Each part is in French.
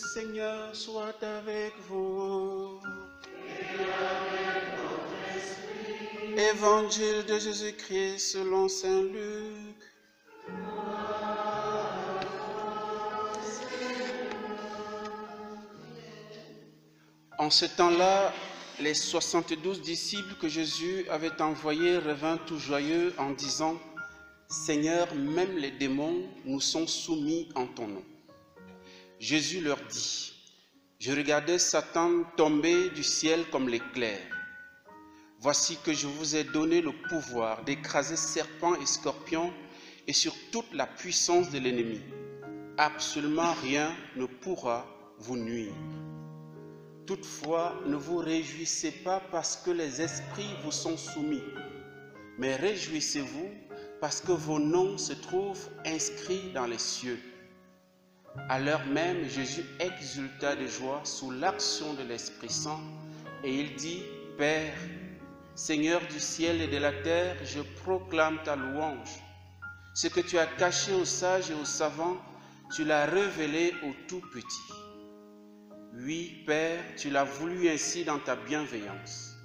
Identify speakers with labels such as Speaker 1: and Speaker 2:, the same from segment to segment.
Speaker 1: Seigneur soit avec vous. Évangile de Jésus-Christ selon saint Luc. En ce temps-là, les 72 disciples que Jésus avait envoyés revinrent tout joyeux en disant: Seigneur, même les démons nous sont soumis en ton nom. Jésus leur dit: Je regardais Satan tomber du ciel comme l'éclair. Voici que je vous ai donné le pouvoir d'écraser serpents et scorpions et sur toute la puissance de l'ennemi. Absolument rien ne pourra vous nuire. Toutefois, ne vous réjouissez pas parce que les esprits vous sont soumis, mais réjouissez-vous parce que vos noms se trouvent inscrits dans les cieux. À l'heure même, Jésus exulta de joie sous l'action de l'Esprit Saint et il dit: Père, Seigneur du ciel et de la terre, je proclame ta louange. Ce que tu as caché aux sages et aux savants, tu l'as révélé aux tout petits. Oui, Père, tu l'as voulu ainsi dans ta bienveillance.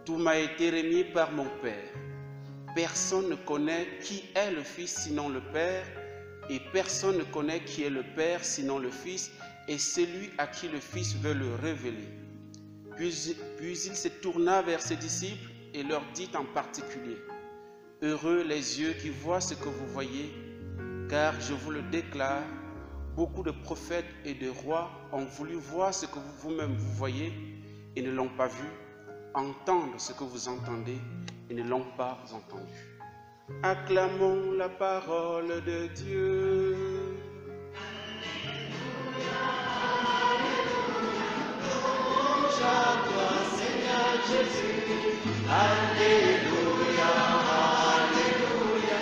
Speaker 1: Tout m'a été remis par mon Père. Personne ne connaît qui est le Fils sinon le Père, et personne ne connaît qui est le Père sinon le Fils, et celui à qui le Fils veut le révéler. Puis il se tourna vers ses disciples et leur dit en particulier: Heureux les yeux qui voient ce que vous voyez, car je vous le déclare, beaucoup de prophètes et de rois ont voulu voir ce que vous-même vous voyez et ne l'ont pas vu, entendre ce que vous entendez et ne l'ont pas entendu. Acclamons la parole de Dieu. Louange à toi, Seigneur Jésus. Alléluia, alléluia.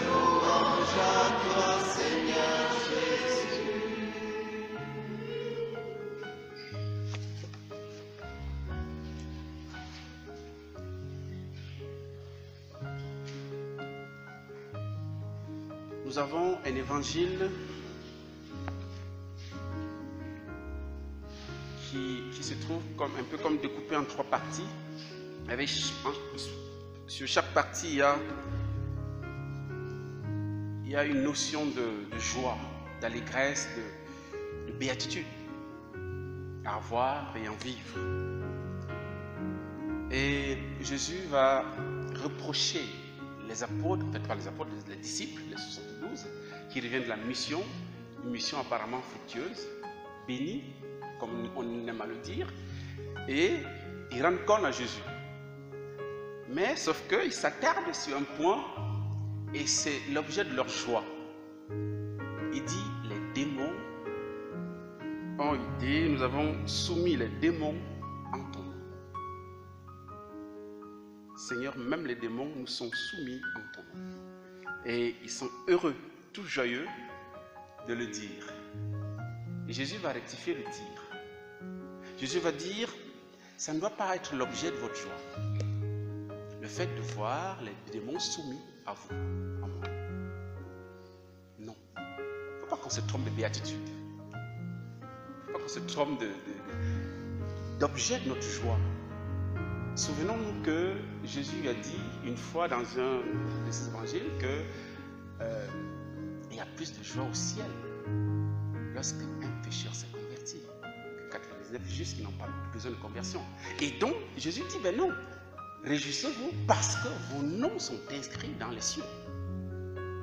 Speaker 1: Louange à toi, Seigneur Jésus. Nous avons un évangile qui se trouve un peu comme découpé en 3 parties. Avec, sur chaque partie, il y a une notion de joie, d'allégresse, de béatitude, à avoir et en vivre. Et Jésus va reprocher les apôtres, en fait pas les apôtres, les disciples, les 72, qui reviennent de la mission, une mission apparemment fructueuse, bénie, comme on aime à le dire, et ils rendent compte à Jésus. Mais sauf qu'ils s'attardent sur un point, et c'est l'objet de leur joie. Il dit: les démons ont été, nous avons soumis les démons en ton nom. Seigneur, même les démons nous sont soumis en ton nom. Et ils sont heureux, tout joyeux de le dire. Et Jésus va rectifier le tir. Jésus va dire: ça ne doit pas être l'objet de votre joie. Le fait de voir les démons soumis à vous, à moi. Non. Il ne faut pas qu'on se trompe de béatitude. Il ne faut pas qu'on se trompe d'objet de notre joie. Souvenons-nous que Jésus a dit une fois dans un de ses évangiles que il y a plus de joie au ciel lorsqu'un pécheur s'est converti que 99 justes qui n'ont pas besoin de conversion. Et donc Jésus dit: ben non, réjouissez-vous parce que vos noms sont inscrits dans les cieux.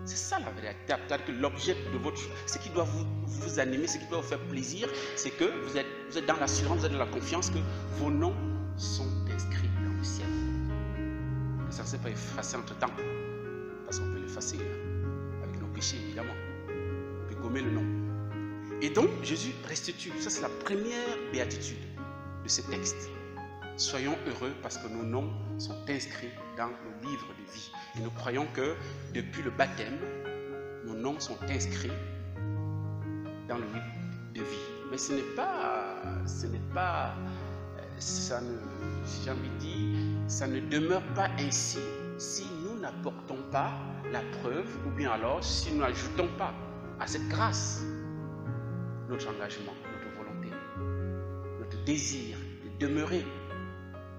Speaker 1: C'est ça la vérité. C'est-à-dire que l'objet de votre joie, ce qui doit vous animer, ce qui doit vous faire plaisir, c'est que vous êtes dans l'assurance, vous êtes dans la confiance que vos noms sont inscrits dans le ciel. Que ça ne s'est pas effacé entre temps, parce qu'on peut l'effacer avec nos péchés évidemment, on peut gommer le nom. Et donc Jésus restitue, ça c'est la première béatitude de ce texte. Soyons heureux parce que nos noms sont inscrits dans le livre de vie. Et nous croyons que depuis le baptême, nos noms sont inscrits dans le livre de vie. Mais ce n'est pas, ça ne, j'ai envie de dire, ça ne demeure pas ainsi si nous n'apportons pas la preuve, ou bien alors si nous n'ajoutons pas à cette grâce notre engagement, notre volonté. désir de demeurer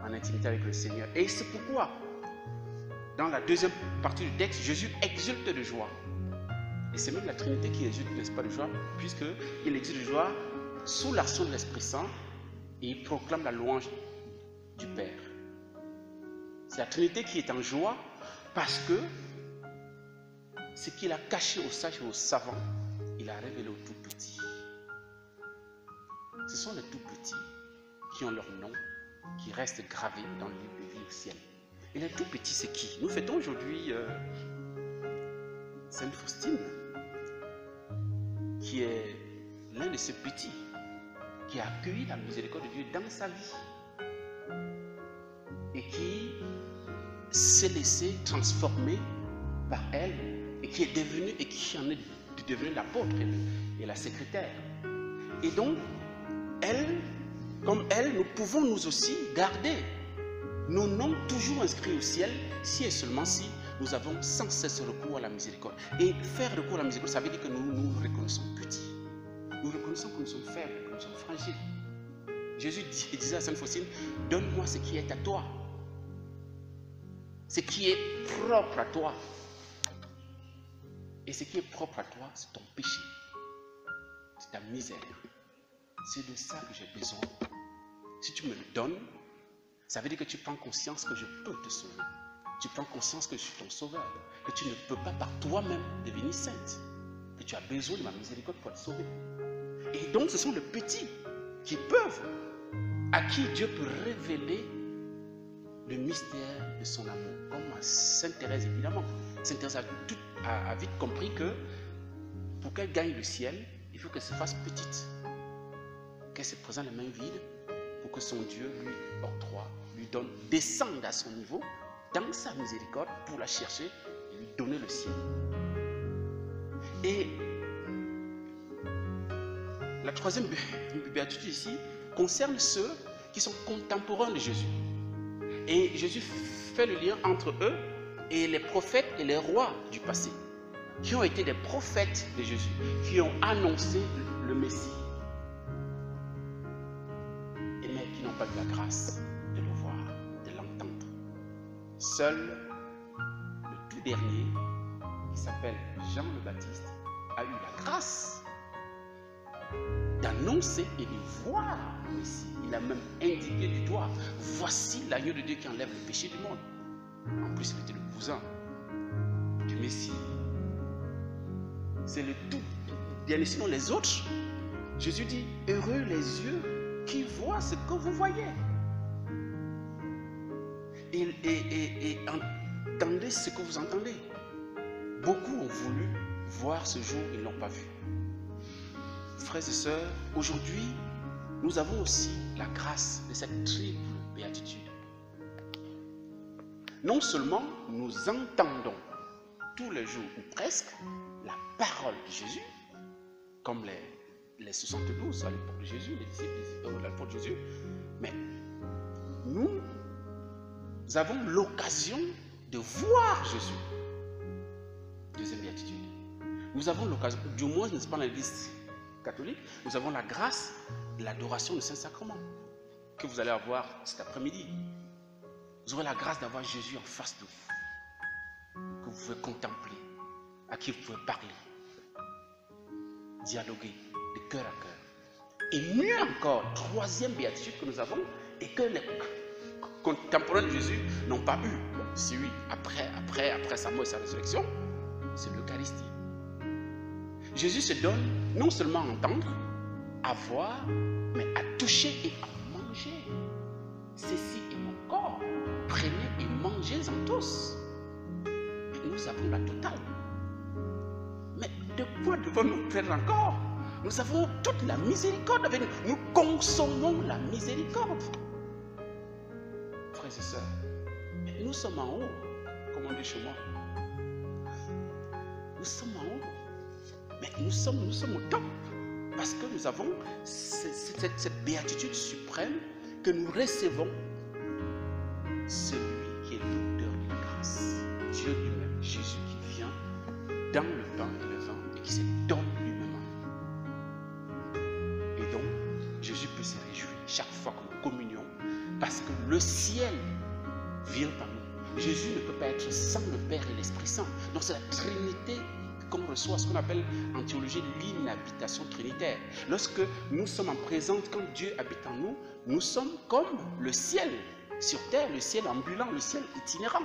Speaker 1: en intimité avec le Seigneur. Et c'est pourquoi, dans la deuxième partie du texte, Jésus exulte de joie. Et c'est même la Trinité qui exulte, n'est-ce pas, de joie, puisqu'il exulte de joie sous l'action de l'Esprit Saint et il proclame la louange du Père. C'est la Trinité qui est en joie parce que ce qu'il a caché aux sages et aux savants, il a révélé aux tout petits. Ce sont les tout petits qui ont leur nom, qui restent gravés dans le livre de vie au ciel. Et les tout petits, c'est qui? Nous fêtons aujourd'hui Sainte Faustine, qui est l'un de ces petits qui a accueilli la miséricorde de Dieu dans sa vie et qui s'est laissé transformer par elle et qui est devenu et qui en est devenu l'apôtre et la secrétaire. Et donc, elle, comme elle, nous pouvons nous aussi garder nos noms toujours inscrits au ciel, si et seulement si nous avons sans cesse recours à la miséricorde. Et faire recours à la miséricorde, ça veut dire que nous nous reconnaissons petits. Nous reconnaissons que nous sommes faibles, que nous sommes fragiles. Jésus disait à Sainte Faustine, donne-moi ce qui est à toi. Ce qui est propre à toi. Et ce qui est propre à toi, c'est ton péché. C'est ta misère. C'est de ça que j'ai besoin. Si tu me le donnes, ça veut dire que tu prends conscience que je peux te sauver. Tu prends conscience que je suis ton sauveur. Que tu ne peux pas par toi-même devenir sainte. Que tu as besoin de ma miséricorde pour te sauver. Et donc ce sont les petits qui peuvent, à qui Dieu peut révéler le mystère de son amour. Comme Sainte Thérèse, évidemment. Sainte Thérèse a vite compris que pour qu'elle gagne le ciel, il faut qu'elle se fasse petite. Qu'elle se présente les mains vides pour que son Dieu lui octroie, lui donne, descende à son niveau dans sa miséricorde pour la chercher et lui donner le ciel. Et la troisième béatitude ici concerne ceux qui sont contemporains de Jésus. Et Jésus fait le lien entre eux et les prophètes et les rois du passé, qui ont été des prophètes de Jésus, qui ont annoncé le Messie, et mais qui n'ont pas eu la grâce de le voir, de l'entendre. Seul le tout dernier, qui s'appelle Jean le Baptiste, a eu la grâce d'annoncer et de voir le Messie. Il a même indiqué du doigt, voici l'agneau de Dieu qui enlève le péché du monde. En plus, il était le cousin du Messie. C'est le tout dernier. Sinon les autres, Jésus dit, heureux les yeux qui voient ce que vous voyez. Et entendez ce que vous entendez. Beaucoup ont voulu voir ce jour, ils ne l'ont pas vu. Frères et sœurs, aujourd'hui, nous avons aussi la grâce de cette triple béatitude. Non seulement nous entendons tous les jours, ou presque, la parole de Jésus, comme les 72 à l'époque de Jésus, les disciples à l'époque de Jésus, mais nous avons l'occasion de voir Jésus. Deuxième béatitude. Nous avons l'occasion, du moins, n'est-ce pas, dans l'Église catholique, nous avons la grâce de l'adoration du Saint-Sacrement que vous allez avoir cet après-midi. Vous aurez la grâce d'avoir Jésus en face de vous, que vous pouvez contempler, à qui vous pouvez parler, dialoguer de cœur à cœur. Et mieux encore, troisième béatitude que nous avons et que les contemporains de Jésus n'ont pas eu. Si oui, après sa mort et sa résurrection, c'est l'Eucharistie. Jésus se donne non seulement à entendre, à voir, mais à toucher et à manger. Ceci est mon corps. Prenez et mangez-en tous. Et nous avons la totale. Mais de quoi devons-nous faire encore? Nous avons toute la miséricorde avec nous. Nous consommons la miséricorde. Frères et sœurs, nous sommes en haut, comme on dit chez moi. Nous sommes en haut. Mais nous sommes au top. Parce que nous avons cette béatitude suprême que nous recevons. Celui qui est l'auteur de la grâce. Dieu lui-même, Jésus qui vient dans le pain et le vin et qui se donne lui-même. Et donc, Jésus peut se réjouir chaque fois Jésus ne peut pas être sans le Père et l'Esprit Saint. Donc c'est la Trinité qu'on reçoit, ce qu'on appelle en théologie l'inhabitation trinitaire. Lorsque nous sommes en présence, quand Dieu habite en nous, nous sommes comme le ciel sur terre, le ciel ambulant, le ciel itinérant.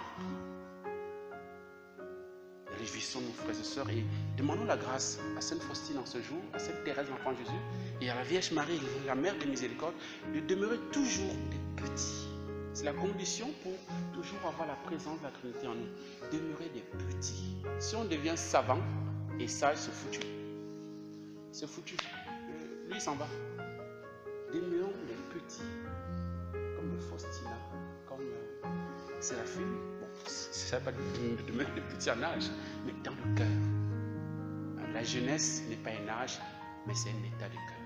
Speaker 1: Réjouissons-nous, frères et sœurs, et demandons la grâce à Sainte Faustine en ce jour, à Sainte Thérèse, l'enfant Jésus, et à la Vierge Marie, la Mère de Miséricorde, de demeurer toujours des petits. C'est la condition pour toujours avoir la présence de la Trinité en nous. Demeurer des petits. Si on devient savant et sage, c'est foutu. C'est foutu. Lui, il s'en va. Demeurons des petits. Comme Faustina, comme Séraphine. Bon, ça ne veut pas dire de demeurer des petits en âge, mais dans le cœur. La jeunesse n'est pas un âge, mais c'est un état de cœur.